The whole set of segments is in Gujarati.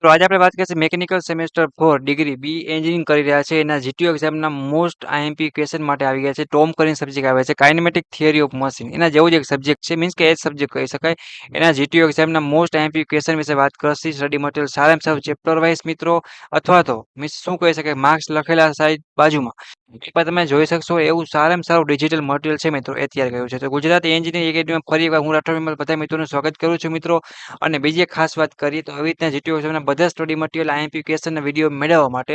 તો આજે આપણે વાત કરીશું મેકેનિકલ સેમેસ્ટર 4 ડિગ્રી બી એન્જિનિયરિંગ કરી રહ્યા છે એના જીટીયુ એક્ઝામના મોસ્ટ આઈએમપી ક્વેશ્ચન માટે આવી ગયા છે. ટોમ કરીને સબ્જેક્ટ આવે છે કાઇનેમેટિક થિયરી ઓફ મશીન એના જેવું જ એક સબ્જેક્ટ છે મીન્સ કે એ જ સબ્જેક્ટ કહી શકાય. એના જીટીયુ એક્ઝામના મોસ્ટ આઈએમપી ક્વેશ્ચન વિશે વાત કરશી. સ્ટડી મટીરિયલ સારામાં સારું ચેપ્ટર વાઇઝ મિત્રો અથવા તો મીન્સ શું કહી શકાય માર્ક્સ લખેલા સાઈડ બાજુમાં એ પણ તમે જોઈ શકશો એવું સારામાં સારું ડિજિટલ મટીરિયલ છે મિત્રો એ તૈયાર કર્યું છે. તો ગુજરાતી એન્જિનિયરિંગ એકેડમીમાં ફરી એકવાર હું રાઠોડ વિમલ બધા મિત્રોનું સ્વાગત કરું છું મિત્રો. અને બીજી એક ખાસ વાત કરીએ તો આવી રીતના જીટીયુ એક્ઝામના બધા સ્ટડી મટીરિયલ આઈએમપી ક્વેશ્ચનના વિડીયો મેળવવા માટે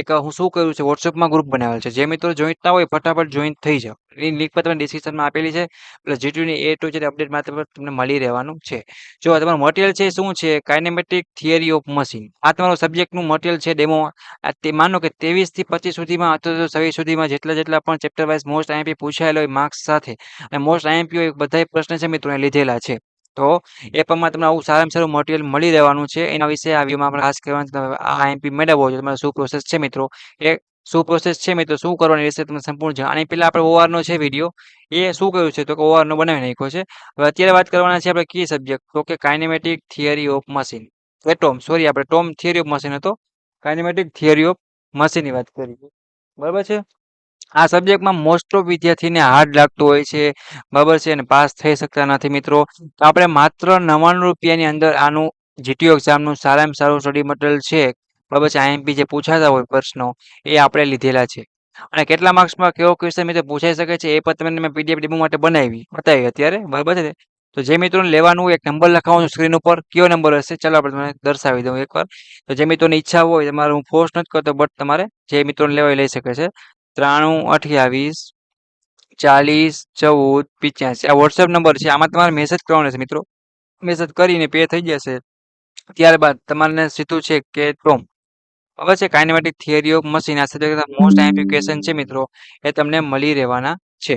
એક હું શું કર્યું છે વોટ્સએપમાં ગ્રુપ બનાવેલ છે. જે મિત્રો જોઈન્ટ ના હોય ફટાફટ જોઈન થઈ જાઓ. એની લિંક પણ તમને ડિસ્ક્રિપ્શનમાં આપેલી છે. પ્લસ જીટીયુની એ ટુ ઝેડ અપડેટ માત્ર તમને મળી રહેવાનું છે. જો તમારું મટીરિયલ છે શું છે કાઇનેમેટિક થિયરી ઓફ મશીન આ તમારું સબ્જેક્ટનું મટીરિયલ છે ડેમો. તે માનો કે 23 થી 25 સુધીમાં અથવા તો 26 સુધીમાં જેટલા પણ ચેપ્ટર વાઇઝ મોસ્ટ આઈએમપી પૂછાયેલો હોય માર્ક્સ સાથે અને મોસ્ટ આઈએમપી હોય બધા પ્રશ્ન છે મિત્રો લીધેલા છે. તો એ પ્રમાણે તમને આવું સારામાં સારું મટીરિયલ મળી રહેવાનું છે. એના વિશે આ વિડીયોમાં આપણે ખાસ કહેવાનું છે. તમે આ આઈએમપી મેળવવો છે તમારે શું પ્રોસેસ છે મિત્રો એ શું પ્રોસેસ છે મિત્રો શું કરવાની રહેશે તમને સંપૂર્ણ જાણ. આની પહેલા આપણે ઓઆર નો છે વિડીયો એ શું કહ્યું છે તો કે ઓઆર નો બનાવી નાખ્યો છે. હવે અત્યારે વાત કરવાના છે આપણે કી સબ્જેક્ટ તો કે kinematic theory of machine Tom sorry આપણે ટોમ થિયરી ઓફ મશીન હતો કાઇનેમેટિક થિયરી ઓફ મશીનની વાત કરી બરાબર છે. આ સબ્જેક્ટમાં મોસ્ટ ઓફ વિદ્યાર્થીને હાર્ડ લાગતું હોય છે બરાબર છે અને પાસ થઈ શકતા નથી મિત્રો. તો આપણે માત્ર 99 રૂપિયાની અંદર આનું જીટીયુ એક્ઝામનું સારામાં સારું સ્ટડી મટીરિયલ છે બરાબર છે. આઈએમપી જે પૂછાતા હોય પ્રશ્નો એ આપણે લીધેલા છે. અને કેટલા માર્ક્સમાં કેવો ક્વેશ્ચન મિત્રો પૂછાઈ શકે છે એ પણ તમને મેં પીડીએફ ડેમો માટે બતાવી અત્યારે બરાબર છે. તો જે મિત્રોને લેવાનું હોય એક નંબર લખાવવાનો સ્ક્રીન ઉપર કયો નંબર હશે ચાલો આપણે તમને દર્શાવી દઉં એકવાર. તો જે મિત્રોની ઈચ્છા હોય તમારે હું ફોર્સ નથી કરતો બટ તમારે જે મિત્રોને લેવા લઈ શકે છે. 93 28 40 14 85 આ વોટ્સએપ નંબર છે. આમાં તમારે મેસેજ કરવાનો છે મિત્રો. મેસેજ કરીને પે થઈ જશે. ત્યારબાદ તમારે સીધું છે કે ટોમ હવે છે કાઇનેમેટિક થિયરી ઓફ મશીન આ સબ્જેક્ટ મોસ્ટ આઈએમપી ક્વેશ્ચન છે મિત્રો એ તમને મળી રહેવાના છે.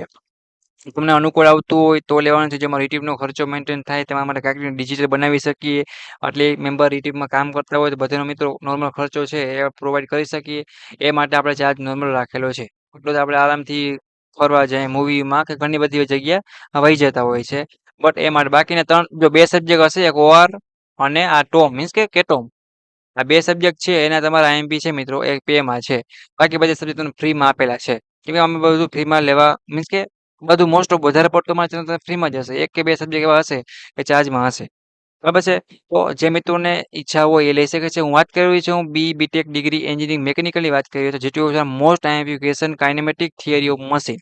તમને અનુકૂળ આવતું હોય તો લેવાનું છે. જેમાં યુટ્યુબનો ખર્ચો મેન્ટેન થાય તમારા માટે કાંઈક ડિજિટલ બનાવી શકીએ એટલે મેમ્બર યુટ્યુબમાં કામ કરતા હોય તો બધાનો મિત્રો નોર્મલ ખર્ચો છે એ પ્રોવાઈડ કરી શકીએ એ માટે આપણે ચાર્જ નોર્મલ રાખેલો છે. એટલો તો આપણે આરામથી ફરવા જાય મૂવીમાં કે ઘણી બધી જગ્યા વહી જતા હોય છે. બટ એ માટે બાકીના ત્રણ જો બે સબ્જેક્ટ હશે એક ઓઆર અને આ ટોમ મીન્સ કે કેટોમ આ બે સબ્જેક્ટ છે એના તમારા આઈએમપી છે મિત્રો એક પેમાં છે. બાકી બધા સબ્જેક્ટ તમને ફ્રીમાં આપેલા છે કેમ કે અમે બધું ફ્રીમાં લેવા મીન્સ કે બધું મોસ્ટ ઓફ વધારે પડતો મારે ચેનલ ફ્રીમાં જ હશે. એક કે બે સબ્જેક્ટ એવા હશે કે ચાર્જમાં હશે બરાબર છે. તો જે મિત્રોને ઈચ્છા હોય એ લઈ શકે છે. હું વાત કરી રહ્યો છું બી બીટેક ડિગ્રી એન્જિનિયરિંગ મેકેનિકલની વાત કરી રહ્યો છું. GTU most IMP question kinematic theory of machine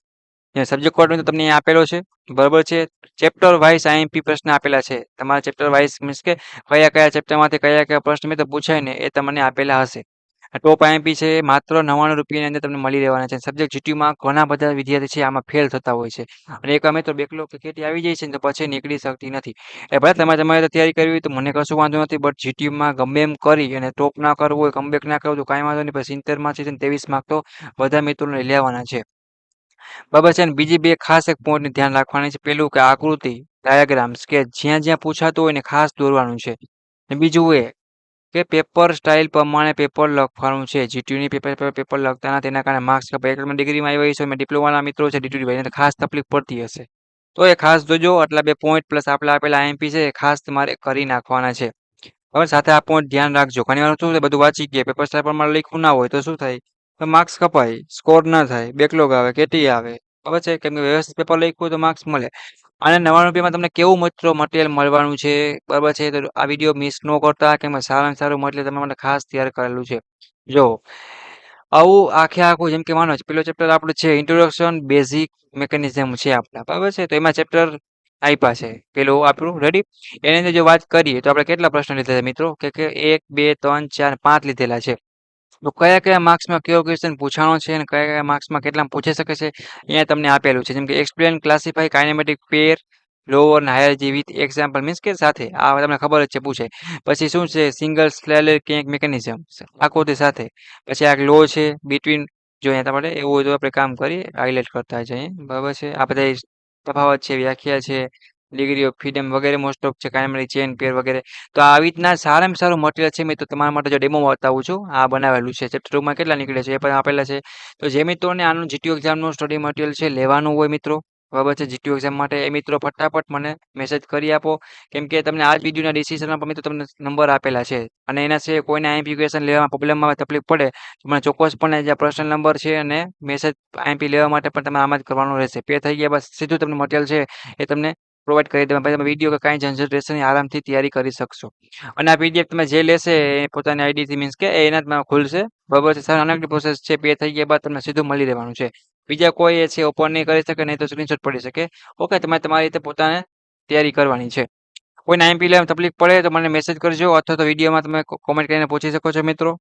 subject code તમને અહીંયા આપેલો છે બરાબર છે. ચેપ્ટર વાઇઝ આઈએમપી પ્રશ્ન આપેલા છે. તમારા ચેપ્ટર વાઇઝ મીન્સ કે કયા કયા ચેપ્ટરમાંથી કયા કયા પ્રશ્ન મિત્રો પૂછાય ને એ તમને આપેલા હશે. ટોપ આઈએમપી છે માત્ર 99 રૂપિયાની અંદર તમને મળી રહેવાના છે. સબ્જેક્ટ જીટીયુમાં ઘણા બધા વિદ્યાર્થી છે આમાં ફેલ થતા હોય છે અને એક અમે તો બેકલોગ કે કેટી આવી જાય છે ને તો પછી નીકળી શકતી નથી. એ ભલે તમારે તૈયારી કરવી હોય તો મને કશું વાંધો નથી બટ જીટીયુમાં ગમે એમ કરી અને ટોપ ના કરવું હોય કમબેક ના કરવું તો કાંઈ વાંધો નહીં. પછી 70માંથી 23 માર્ક તો બધા મિત્રોને લેવાના છે બરાબર છે. અને બીજી બે ખાસ એક પોઈન્ટને ધ્યાન રાખવાની છે. પેલું કે આકૃતિ ડાયાગ્રામ્સ કે જ્યાં જ્યાં પૂછાતું હોય ને ખાસ દોરવાનું છે. અને બીજું એ કે પેપર સ્ટાઇલ પ્રમાણે પેપર લખવાનું છે. જીટીયુની પેપર લખતા નથી તેના કારણે માર્ક્સ કપાય. એક ડિગ્રીમાં આવ્યા છે મેં ડિપ્લોમાના મિત્રો છે ડીટીયુભાઈ ખાસ તકલીફ પડતી હશે તો એ ખાસ જોજો. આટલા બે પોઈન્ટ પ્લસ આપણા આપેલા આઈએમપી છે એ ખાસ તમારે કરી નાખવાના છે. હવે સાથે આ પોઈન્ટ ધ્યાન રાખજો. ઘણી વાર શું બધું વાંચી ગયા પેપર સ્ટાઇલ પ્રમાણે લખ્યું ના હોય તો શું થાય તો માર્ક્સ કપાય સ્કોર ના થાય બેકલોગ આવે કેટી આવે બરાબર છે. કેમ કે વ્યવસ્થિત પેપર લખ્યું હોય તો માર્ક્સ મળે. અને 99 રૂપિયામાં તમને કેવું મિત્રો મટીરિયલ મળવાનું છે બરાબર છે. તો આ વિડીયો મિસ ન કરતા કેમ સારામાં સારું મટીરિયલ તમારા માટે ખાસ તૈયાર કરેલું છે. જો આવું આખું જેમ કે માનો પેલો ચેપ્ટર આપણું છે ઇન્ટ્રોડક્શન બેઝિક મિકેનિઝમ છે આપણા બરાબર છે. તો એમાં ચેપ્ટર આપ્યા છે પેલું આપણું રેડી. એની અંદર જો વાત કરીએ તો આપણે કેટલા પ્રશ્નો લીધા છે મિત્રો કે 1 2 3 4 5 લીધેલા છે. તો કયા કયા માર્ક્સમાં કેવો ક્વેશ્ચન પૂછાણો છે અને કયા કયા માર્ક્સમાં કેટલા પૂછી શકે છે અહીંયા તમને આપેલું છે. જેમ કે એક્સપ્લેન ક્લાસિફાઈ કાઇનેમેટિક પેર લોઅર અને હાયર વિથ એક્ઝામ્પલ મીન્સ કે સાથે આ તમને ખબર જ છે પૂછે. પછી શું છે સિંગલ સ્લેલર કેક મિકેનિઝમ આકૃતિ સાથે. પછી આ લો છે બિટવીન જો અહીંયા તમારે એવું હોય તો આપણે કામ કરીએ હાઇલાઇટ કરતા જઈએ બરાબર છે. આ બધા તફાવત છે વ્યાખ્યા છે ડિગ્રી ઓફ ફ્રીડમ વગેરે મોસ્ટ ઓફ છે કાઇનેમેટિક ચેન પેર વગેરે. તો આવી રીતના સારામાં સારું મટીરિયલ છે મેં તો તમારા માટે જો ડેમો બતાવું છું આ બનાવેલું છે. ચેપ્ટર 2 માં કેટલા નીકળે છે એ પણ આપેલા છે. તો જે મિત્રોને આનું જીટીયુ એક્ઝામનું સ્ટડી મટીરિયલ છે લેવાનું હોય મિત્રો બરાબર છે જીટીયુ એક્ઝામ માટે એ મિત્રો ફટાફટ મને મેસેજ કરી આપો કેમ કે તમને આ જ વિડીયોના ડિસ્ક્રિપ્શનમાં પણ મિત્રો તમને નંબર આપેલા છે અને એના સિવાય કોઈને આઈએમપી ક્વેશ્ચન લેવામાં પ્રોબ્લેમ આવે તકલીફ પડે તો મને ચોક્કસપણે જે પર્સનલ નંબર છે અને મેસેજ આઈએમપી લેવા માટે પણ તમે આમ જ કરવાનું રહેશે પે થઈ ગયા બસ સીધું તમને મટીરિયલ છે એ તમને પ્રોવાઈડ કરી દેવા પછી તમે વિડીયો કે કાંઈ ઝંઝટ રહેશે નહીં આરામથી તૈયારી કરી શકશો અને આ પીડીએફ તમે જે લેશે એ પોતાની આઈડીથી મીન્સ કે એના જ ખુલશે બરાબર છે સર નાનકડી પ્રોસેસ છે પે થઈ ગયા બાદ તમને સીધું મળી રહેવાનું છે બીજા કોઈ એ છે ઓપન નહીં કરી શકે નહીં તો સ્ક્રીનશોટ પડી શકે ઓકે તમારે તમારી રીતે પોતાને તૈયારી કરવાની છે કોઈને આઈએમપી લેવામાં તકલીફ પડે તો મને મેસેજ કરજો અથવા તો વિડીયોમાં તમે કોમેન્ટ કરીને પૂછી શકો છો મિત્રો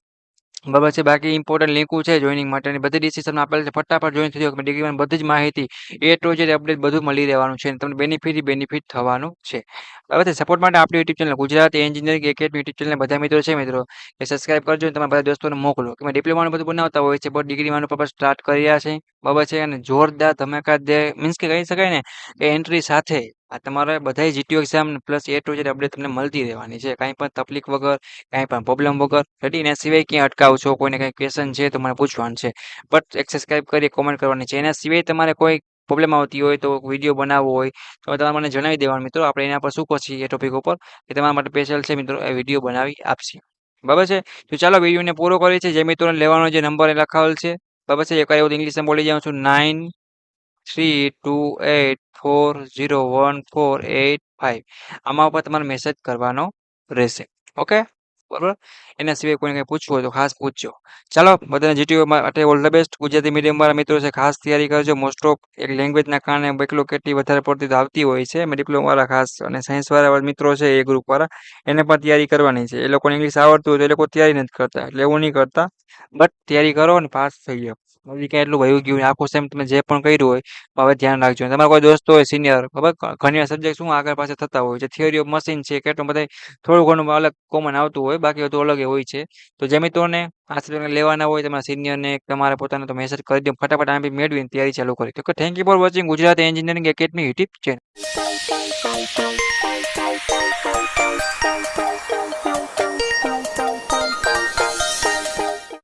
બરાબર છે બાકી ઇમ્પોર્ટન્ટ લિંકો છે જોઈનિંગ માટેની બધી ડિસિઝન આપેલ છે ફટાફટ જોઈન થઈ જાઓ ડિગ્રીમાં બધી જ માહિતી એ ટુ ઝેડ અપડેટ બધું મળી રહેવાનું છે અને તમને બેનિફિટ થવાનું છે બરાબર છે સપોર્ટ માટે આપણી YouTube channel Gujarat engineering academy YouTube channel બધા મિત્રો છે મિત્રો એ સબસ્ક્રાઇબ કરજો અને તમારા બધા દોસ્તોને મોકલો કે ડિપ્લોમાનું બધું બનાવતા હોય છે બટ ડિગ્રીમાંનું પણ સ્ટાર્ટ કરી રહ્યા છે બરાબર છે અને જોરદાર ધમાકાદાર મીન્સ કે કહી શકાય ને કે એન્ટ્રી સાથે આ તમારે બધા GTU exam plus A to Z update તમને મળતી રહેવાની છે કાંઈ પણ તકલીફ વગર કાંઈ પણ પ્રોબ્લેમ વગર રેડી એના સિવાય ક્યાં અટકાવ છો કોઈને કંઈ ક્વેશ્ચન છે તો મને પૂછવાનું છે બટ સબસ્ક્રાઇબ કરી કોમેન્ટ કરવાની છે એના સિવાય તમારે કોઈ પ્રોબ્લેમ આવતી હોય તો વિડીયો બનાવવો હોય તો તમારે મને જણાવી દેવાનું મિત્રો આપણે એના પર શું કરશું એ ટોપિક ઉપર કે તમારા માટે સ્પેશિયલ છે મિત્રો એ વિડીયો બનાવી આપશે બરાબર છે તો ચાલો વિડીયોને પૂરો કરીએ છીએ જે મિત્રોને લેવાનો જે નંબર એ લખાવેલ છે બરાબર છે એક વાર એવું ઇંગ્લિશમાં બોલી જાઉં છું 9328401485 આમાં ઉપર તમારે મેસેજ કરવાનો રહેશે ઓકે બરાબર એના સિવાય કોઈને કંઈ પૂછવું હોય તો ખાસ પૂછજો ચાલો બધાને જીટીયુ માટે all the best Gujarati medium વાળા મિત્રો છે ખાસ તૈયારી કરજો મોસ્ટ ઓફ એક લેંગ્વેજના કારણે એકલો કેટલી વધારે પડતી તો આવતી હોય છે એમાં ડિપ્લોમા વાળા ખાસ અને સાયન્સ વાળા મિત્રો છે એ ગ્રુપ વાળા એને પણ તૈયારી કરવાની છે એ લોકોને ઇંગ્લિશ આવડતું હોય તો એ લોકો તૈયારી નથી કરતા એટલે એવું નહીં કરતા બટ તૈયારી કરો અને પાસ થઈ જાઓ હજી ક્યાં એટલું વયું ગયું આખું સેમ તમે જે પણ કર્યું હોય હવે ધ્યાન રાખજો તમારા કોઈ દોસ્તો હોય સિનિયર ખબર ઘણી સબ્જેક્ટ શું આગળ પાછળ થતા હોય છે થિયરી ઓફ મશીન છે કેટલું બધા થોડું ઘણું અલગ કોમન આવતું હોય બાકી બધું અલગ હોય છે તો જે મિત્રોને આ સબ્જેક્ટ લેવાના હોય તમારા સિનિયરને તમારે પોતાને તો મેસેજ કરી દો ફટાફટ આ બી મેળવીને તૈયારી ચાલુ કરી તો thank you for watching Gujarat engineering academy YouTube channel